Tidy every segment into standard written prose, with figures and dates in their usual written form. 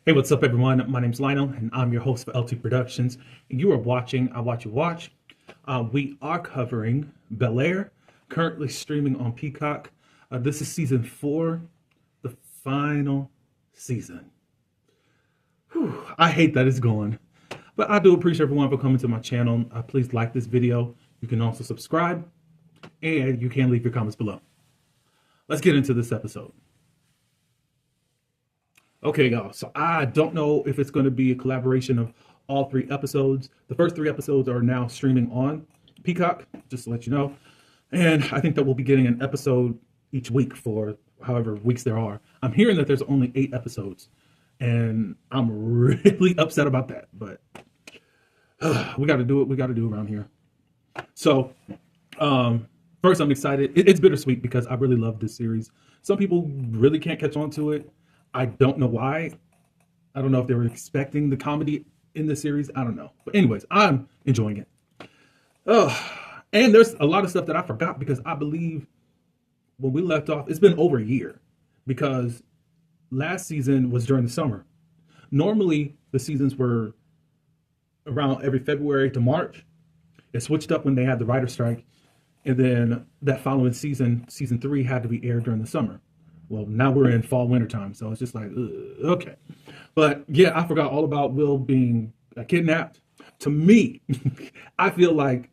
Hey, what's up, everyone? My name's Lionel, and I'm your host for LT Productions. And you are watching I Watch You Watch. We are covering BelAir, currently streaming on Peacock. This is season 4, the final season. Whew, I hate that it's gone, but I do appreciate everyone for coming to my channel. Please like this video. You can also subscribe, and you can leave your comments below. Let's get into this episode. Okay, y'all. So I don't know if it's going to be a collaboration of all 3 episodes. The first 3 episodes are now streaming on Peacock, just to let you know. And I think that we'll be getting an episode each week for however weeks there are. I'm hearing that there's only 8 episodes, and I'm really upset about that. But we got to do what we got to do around here. So, first, I'm excited. It's bittersweet because I really love this series. Some people really can't catch on to it. I don't know why. I don't know if they were expecting the comedy in the series. I don't know. But anyways, I'm enjoying it. And there's a lot of stuff that I forgot because I believe when we left off, it's been over a year because last season was during the summer. Normally, the seasons were around every February to March. It switched up when they had the writer strike. And then that following season, season 3, had to be aired during the summer. Well, now we're in fall winter time, so it's just like, okay. But yeah, I forgot all about Will being kidnapped. To me, I feel like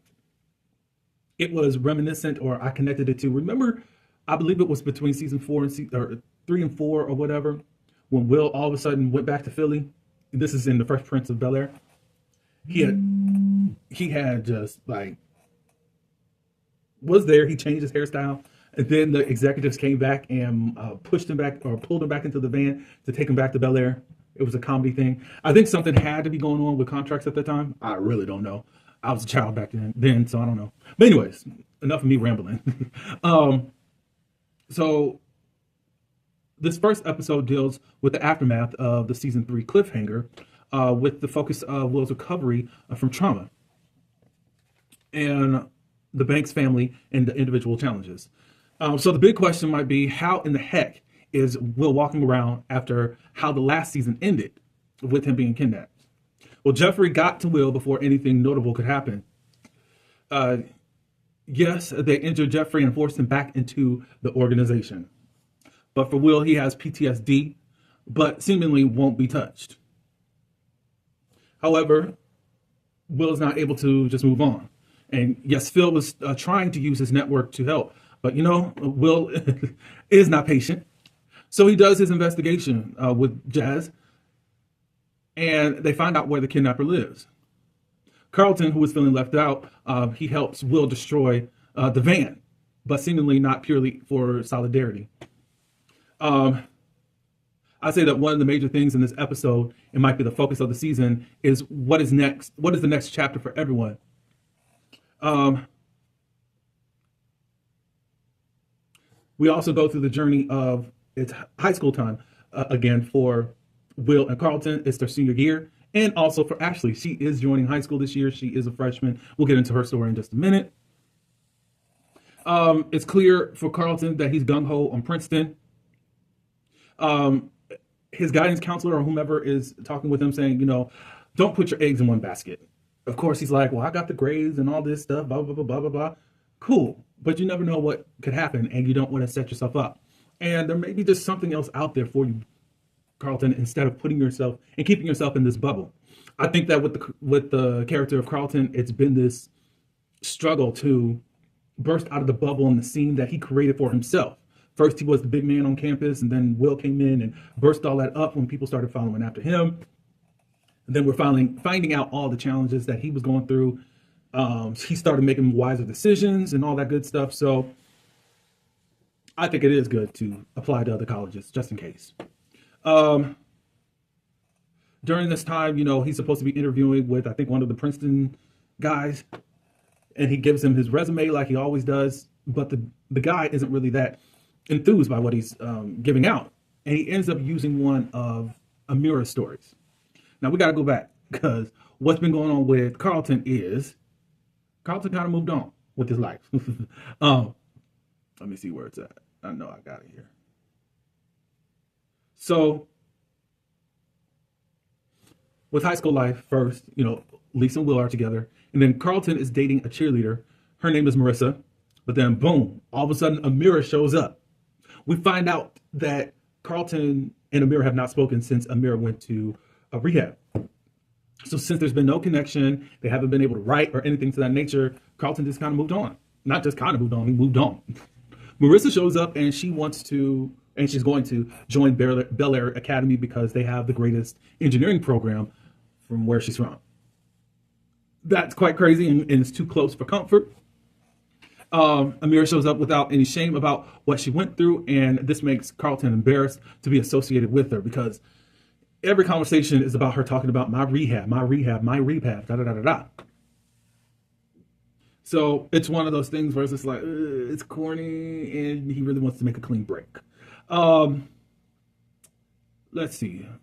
it was reminiscent, or I connected it to. Remember, I believe it was between season 4 and or 3 and 4 or whatever, when Will all of a sudden went back to Philly. This is in the Fresh Prince of Bel-Air. He had just like was there. He changed his hairstyle. And then the executives came back and pushed him back or pulled him back into the van to take him back to BelAir. It was a comedy thing. I think something had to be going on with contracts at the time. I really don't know. I was a child back then, so I don't know. But anyways, enough of me rambling. So this first episode deals with the aftermath of the season 3 cliffhanger, with the focus of Will's recovery from trauma and the Banks family and the individual challenges. So the big question might be, how in the heck is Will walking around after how the last season ended with him being kidnapped? Well, Jeffrey got to Will before anything notable could happen. Yes, they injured Jeffrey and forced him back into the organization. But for Will, he has PTSD, but seemingly won't be touched. However, Will is not able to just move on. And yes, Phil was trying to use his network to help. But, Will is not patient. So he does his investigation with Jazz. And they find out where the kidnapper lives. Carlton, who is feeling left out, he helps Will destroy the van, but seemingly not purely for solidarity. I say that one of the major things in this episode, it might be the focus of the season, is what is next? What is the next chapter for everyone? We also go through the journey of it's high school time again for Will and Carlton. It's their senior year. And also for Ashley. She is joining high school this year. She is a freshman. We'll get into her story in just a minute. It's clear for Carlton that he's gung-ho on Princeton. His guidance counselor or whomever is talking with him saying, don't put your eggs in one basket. Of course, he's like, well, I got the grades and all this stuff, blah, blah, blah, blah, blah, blah. Cool. But you never know what could happen, and you don't want to set yourself up. And there may be just something else out there for you, Carlton, instead of putting yourself and keeping yourself in this bubble. I think that with the character of Carlton, it's been this struggle to burst out of the bubble and the scene that he created for himself. First, he was the big man on campus, and then Will came in and burst all that up when people started following after him. And then we're finding out all the challenges that he was going through. He started making wiser decisions and all that good stuff. So I think it is good to apply to other colleges just in case. During this time, he's supposed to be interviewing with, I think, one of the Princeton guys. And he gives him his resume like he always does. But the guy isn't really that enthused by what he's giving out. And he ends up using one of Amira's stories. Now, we got to go back because what's been going on with Carlton is Carlton kind of moved on with his life. Let me see where it's at. I know I got it here. So with high school life first, Lisa and Will are together. And then Carlton is dating a cheerleader. Her name is Marissa. But then, boom, all of a sudden, Amira shows up. We find out that Carlton and Amira have not spoken since Amira went to rehab. So since there's been no connection, they haven't been able to write or anything to that nature, Carlton just kind of moved on. Not just kind of moved on, he moved on. Marissa shows up and she's going to join BelAir Academy because they have the greatest engineering program from where she's from. That's quite crazy and it's too close for comfort. Amira shows up without any shame about what she went through, and this makes Carlton embarrassed to be associated with her because every conversation is about her talking about my rehab, da da da da da. So it's one of those things where it's just like, it's corny, and he really wants to make a clean break. Let's see. I'm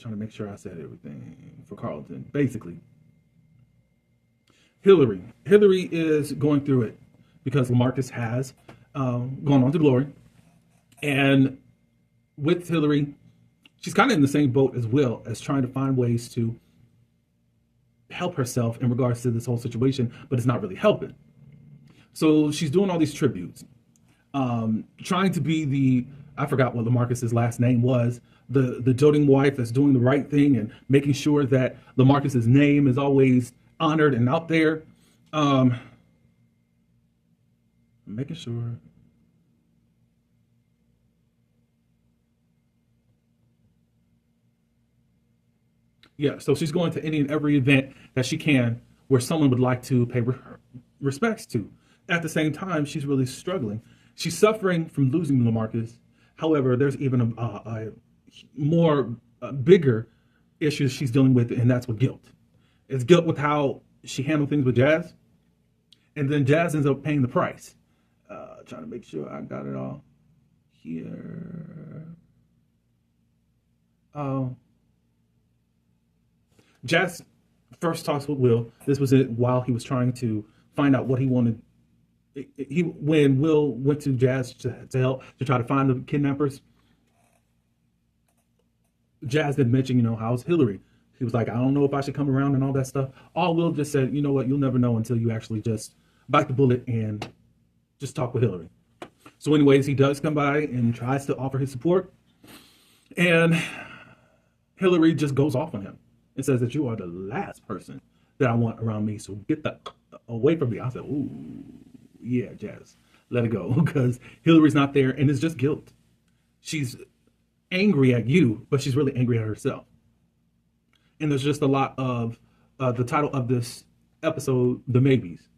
trying to make sure I said everything for Carlton. Basically, Hillary is going through it because LaMarcus has gone on to glory. And with Hillary, she's kind of in the same boat as Will, as trying to find ways to help herself in regards to this whole situation, but it's not really helping. So she's doing all these tributes, trying to be I forgot what LaMarcus's last name was, the doting wife that's doing the right thing and making sure that LaMarcus's name is always honored and out there. Making sure. Yeah, so she's going to any and every event that she can where someone would like to pay respects to. At the same time, she's really struggling. She's suffering from losing LaMarcus. However, there's even a more bigger issue she's dealing with, and that's with guilt. It's guilt with how she handled things with Jazz, and then Jazz ends up paying the price. Trying to make sure I got it all here. Jazz first talks with Will. This was it while he was trying to find out what he wanted. When Will went to Jazz to help to try to find the kidnappers, Jazz did mention, how's Hillary? He was like, I don't know if I should come around and all that stuff. All Will just said, you know what, you'll never know until you actually just bite the bullet and just talk with Hillary. So anyways, he does come by and tries to offer his support. And Hillary just goes off on him and says that you are the last person that I want around me. So get that away from me. I said, ooh, yeah, Jazz, let it go. Because Hillary's not there and it's just guilt. She's angry at you, but she's really angry at herself. And there's just a lot of the title of this episode, The Maybes.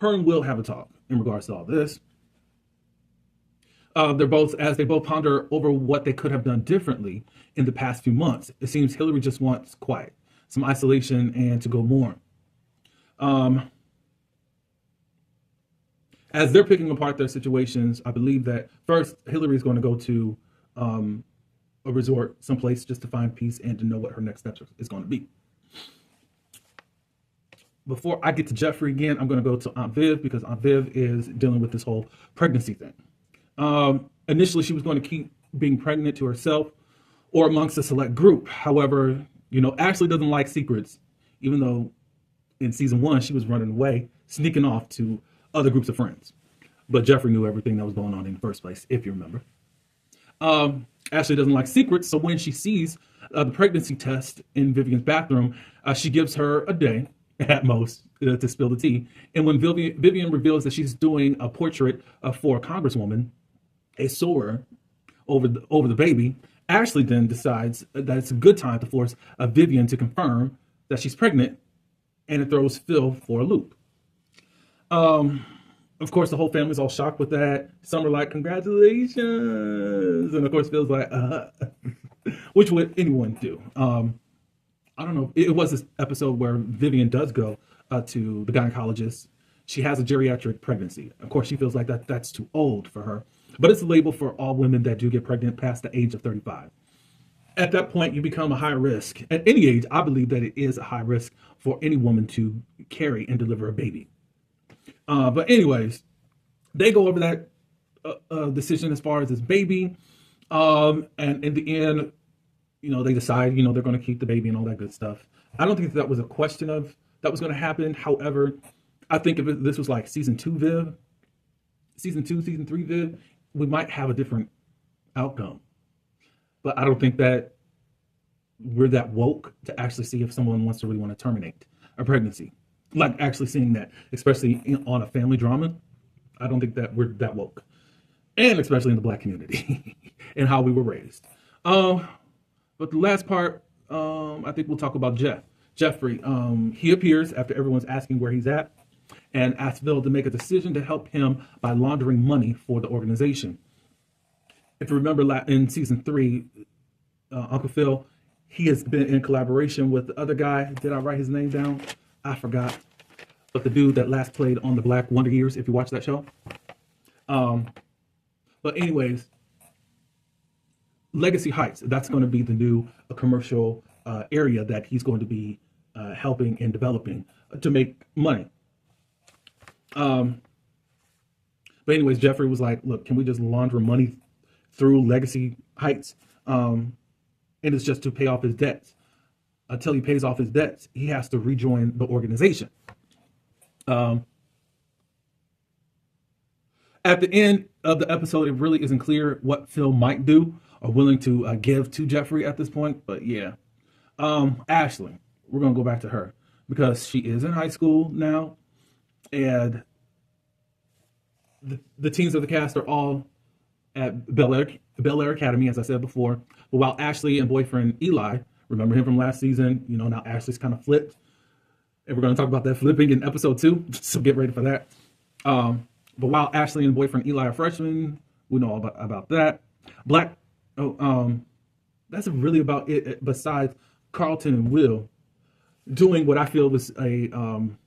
Her and Will have a talk in regards to all this. They both ponder over what they could have done differently in the past few months. It seems Hillary just wants quiet, some isolation, and to go mourn. As they're picking apart their situations, I believe that first Hillary is going to go to a resort, someplace just to find peace and to know what her next steps is going to be. Before I get to Jeffrey again, I'm going to go to Aunt Viv because Aunt Viv is dealing with this whole pregnancy thing. Initially, she was going to keep being pregnant to herself or amongst a select group. However, Ashley doesn't like secrets, even though in season 1, she was running away, sneaking off to other groups of friends. But Jeffrey knew everything that was going on in the first place, if you remember. Ashley doesn't like secrets, so when she sees the pregnancy test in Vivian's bathroom, she gives her a day at most to spill the tea. And when Vivian reveals that she's doing a portrait for a congresswoman, a sewer over the baby, Ashley then decides that it's a good time to force Vivian to confirm that she's pregnant, and it throws Phil for a loop. Of course, the whole family's all shocked with that. Some are like, congratulations. And of course, Phil's like, which would anyone do? I don't know. It was this episode where Vivian does go to the gynecologist. She has a geriatric pregnancy. Of course, she feels like that's too old for her. But it's a label for all women that do get pregnant past the age of 35. At that point, you become a high risk. At any age, I believe that it is a high risk for any woman to carry and deliver a baby. But anyways, they go over that decision as far as this baby. And in the end, they decide, they're going to keep the baby and all that good stuff. I don't think that was a question of that was going to happen. However, I think if this was like season 2, season 3 Viv, we might have a different outcome. But I don't think that we're that woke to actually see if someone wants to really want to terminate a pregnancy. Like actually seeing that, especially on a family drama. I don't think that we're that woke. And especially in the Black community and how we were raised. But the last part, I think we'll talk about Jeffrey. He appears after everyone's asking where he's at and asks Phil to make a decision to help him by laundering money for the organization. If you remember in season 3, Uncle Phil, he has been in collaboration with the other guy. Did I write his name down? I forgot. But the dude that last played on the Black Wonder Years, if you watch that show. But anyways, Legacy Heights, that's going to be the new commercial area that he's going to be helping and developing to make money. But anyways, Jeffrey was like, look, can we just launder money through Legacy Heights? And it's just to pay off his debts. Until he pays off his debts, he has to rejoin the organization. At the end of the episode, it really isn't clear what Phil might do or willing to give to Jeffrey at this point. But yeah, Ashley, we're going to go back to her because she is in high school now. And the teens of the cast are all at BelAir Academy, as I said before. But while Ashley and boyfriend Eli, remember him from last season, now Ashley's kind of flipped. And we're going to talk about that flipping in episode 2. So get ready for that. But while Ashley and boyfriend Eli are freshmen, we know all about that. That's really about it. Besides Carlton and Will doing what I feel was an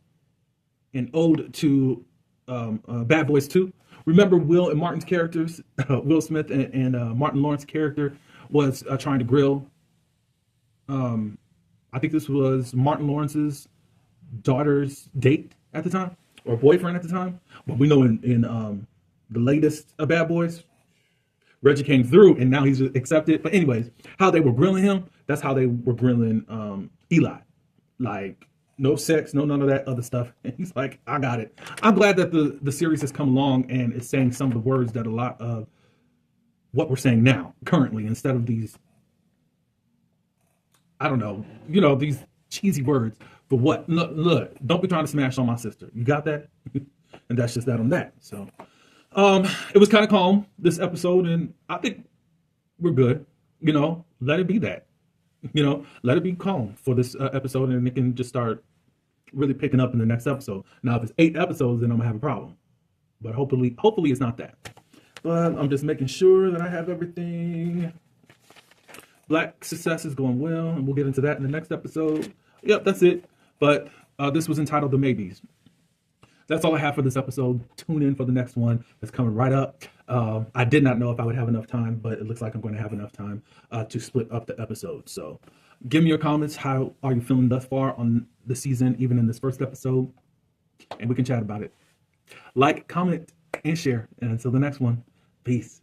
ode to Bad Boys 2. Remember Will and Martin's characters, Will Smith and Martin Lawrence's character was trying to grill. I think this was Martin Lawrence's daughter's date at the time, or boyfriend at the time. But we know in the latest Bad Boys, Reggie came through and now he's accepted. But anyways, how they were grilling him, that's how they were grilling Eli. Like, no sex, no none of that other stuff. And he's like, I got it. I'm glad that the series has come along and is saying some of the words that a lot of what we're saying now, currently, instead of these, I don't know, these cheesy words. For what? Look, don't be trying to smash on my sister. You got that? And that's just that on that. So, it was kind of calm, this episode, and I think we're good. Let it be that. Let it be calm for this episode, and it can just start really picking up in the next episode. Now, if it's 8 episodes, then I'm gonna have a problem. But hopefully it's not that. But I'm just making sure that I have everything. Black success is going well, and we'll get into that in the next episode. Yep, that's it. But this was entitled The Maybes. That's all I have for this episode. Tune in for the next one that's coming right up. I did not know if I would have enough time, but it looks like I'm going to have enough time to split up the episodes. So give me your comments. How are you feeling thus far on the season, even in this first episode? And we can chat about it. Like, comment, and share. And until the next one, peace.